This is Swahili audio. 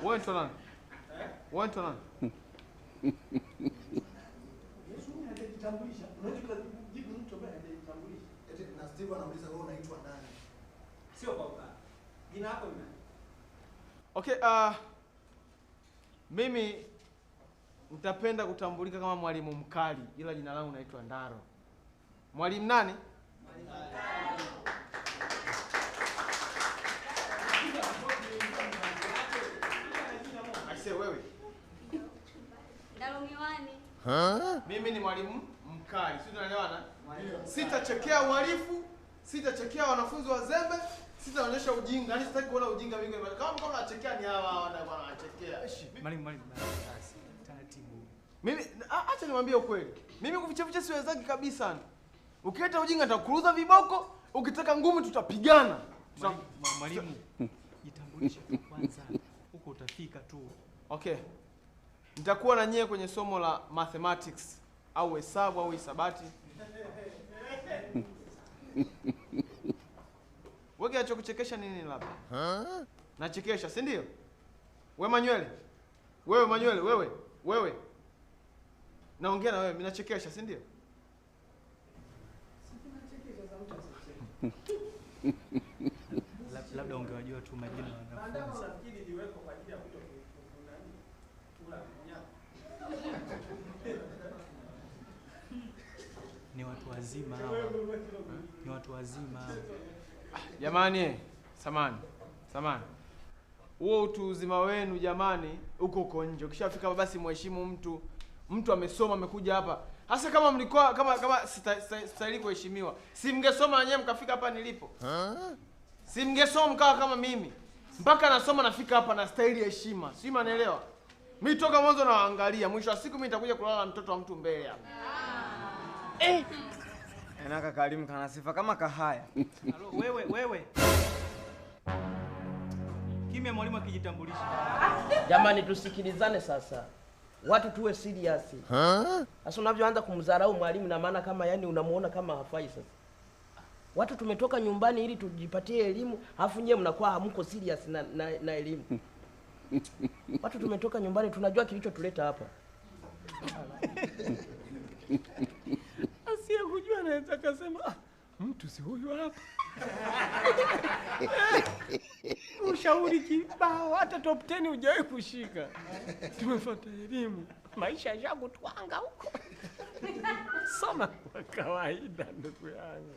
Wewe ndo nani? Wewe ndo nani? Yesu hajajitambulisha. Unaweza kujibu mtu ambaye hajajitambulisha. Eti na Steve anauliza wewe unaitwa nani? Sio kwa ukali. Jina lako ni nani? Okay, mimi nitapenda kutambulika kama mwalimu mkali, ila jina langu naitwa Ndaro. Mwalimu nani? Mwalimu mkali. Aise wewe. Ndaro miwani. Mimi ni mwalimu mkali. Sisi tunaelewana? Sitachekea uhalifu, sitachekea wanafunzi wazembe, sitaonyesha ujinga. Yaani sitaki kuona ujinga mingi. Kama unachekea ni hawa ndio wanachekea. Mwalimu taratibu. Mimi acha niwaambie ukweli. Mimi kuficha siwezaki kabisa. Ukileta ujinga nitakuruza viboko, ukitaka ngumi tutapigana. Mwalimu, jitambulishe kwanza. Huko utafika tu. Okay. Nitakuwa na nyie kwenye somo la mathematics au hesabu au hisabati. Wewe kinachokuchekesha nini labda? Nachekesha, si ndio? Wewe Manywele. Wewe Manywele, wewe. Naongea na wewe, mimi nachekesha, si ndio? Labda ungewajua tu majina ya wanafunzi. Ndio unafikiri liweko kwa ajili ya nani? Kula nyama. Ni watu wazima hao. Ni watu wazima hao. Jamani, samani. Huo utu uzima wenu jamani, uko nje. Ukishafika basi mheshimu mtu. Mtu amesoma amekuja hapa. Hasa kama mlikuwa kama stahili kuheshimiwa. Si mngesoma wenyewe mkafika hapa nilipo. Si mngesoma mkawa kama mimi. Mpaka nasoma nafika hapa na stahili heshima. Si mnaelewa? Mimi toka mwanzo naangalia, mwisho wa siku mimi nitakuja kulala na mtoto wa mtu mbele hapa. Enaka Karimu kana sifa kama kahaya. Halo, wewe. Kimya mwalimu akijitambulisha. Jamani tusikilizane sasa. Watu tuwe serious. Sasa unavyoanza kumdharau mwalimu na maana kama yani unamuona kama hafai sasa. Watu tumetoka nyumbani ili tujipatie elimu, afu nyewe mnakuwa hamko serious na elimu. Watu tumetoka nyumbani tunajua kilichotuleta hapa. Asiye kujua anaweza kusema mtu si huyu hapa. Ushauri kibao hata top 10 hujawahi kushika. Tumefuata elimu. Maisha yangu twanga huko. Soma kwa kawaida ndugu yangu.